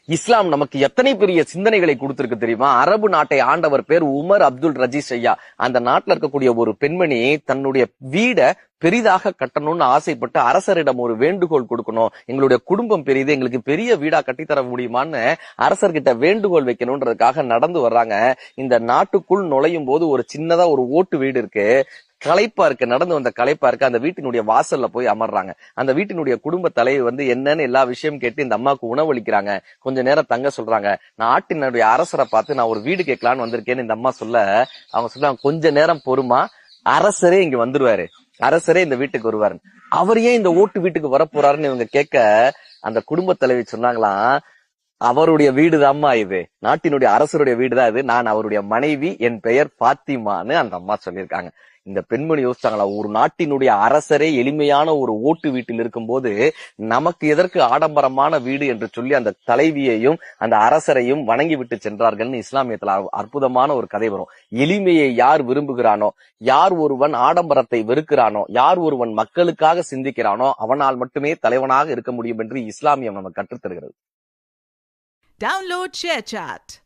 இஸ்லாம் நமக்கு எத்தனை பெரிய சிந்தனைகளை கொடுத்திருக்கு தெரியுமா? அரபு நாட்டை ஆண்டவர் பேர் உமர் அப்துல் ரஜீஸ் ஐயா. அந்த நாட்டுல இருக்கக்கூடிய ஒரு பெண்மணி தன்னுடைய வீட பெரிதாக கட்டணும்னு ஆசைப்பட்டு அரசரிடம் ஒரு வேண்டுகோள் கொடுக்கணும். எங்களுடைய குடும்பம் பெரியது, எங்களுக்கு பெரிய வீடா கட்டித்தர முடியுமான்னு அரசர்கிட்ட வேண்டுகோள் வைக்கணும்ன்றதுக்காக நடந்து வர்றாங்க. இந்த நாட்டுக்குள் நுழையும் போது ஒரு சின்னதா ஒரு ஓட்டு வீடு இருக்கு. களைப்பா இருக்கு, நடந்து வந்த களைப்பா இருக்கு. அந்த வீட்டினுடைய வாசல்ல போய் அமர்றாங்க. அந்த வீட்டினுடைய குடும்ப தலைவர் என்னன்னு எல்லா விஷயம் கேட்டு இந்த அம்மாவுக்கு உணவளிக்கிறாங்க. கொஞ்ச நேரம் தங்க சொல்றாங்க. நாட்டினுடைய அரசரை பார்த்து நான் ஒரு வீடு கேட்கலான்னு வந்திருக்கேன்னு இந்த அம்மா சொல்ல, அவங்க சொல்றாங்க கொஞ்ச நேரம் பொறுமா, அரசரே இங்க வந்துருவாரு, அரசரே இந்த வீட்டுக்கு வருவாரு. அவர் ஏன் இந்த ஓட்டு வீட்டுக்கு வரப்போறாருன்னு இவங்க கேட்க, அந்த குடும்ப தலைவி சொன்னாங்களாம், அவருடைய வீடுதாம்மா இது, நாட்டினுடைய அரசருடைய வீடுதான் இது, நான் அவருடைய மனைவி, என் பெயர் பாத்திமான்னு அந்த அம்மா சொல்லியிருக்காங்க. இந்த பெண்மணி யோசிச்சாங்களா, ஒரு நாட்டினுடைய அரசரே எளிமையான ஒரு ஓட்டு வீட்டில் இருக்கும் போது நமக்கு எதற்கு ஆடம்பரமான வீடு என்று சொல்லி அந்த தலைவியையும் அந்த அரசரையும் வணங்கி விட்டு சென்றார்கள்னு இஸ்லாமியத்துல அற்புதமான ஒரு கதை வரும். எளிமையை யார் விரும்புகிறானோ, யார் ஒருவன் ஆடம்பரத்தை வெறுக்கிறானோ, யார் ஒருவன் மக்களுக்காக சிந்திக்கிறானோ அவனால் மட்டுமே தலைவனாக இருக்க முடியும் என்று இஸ்லாமியம் நமக்கு கற்றுத்தருகிறது. Download ShareChat.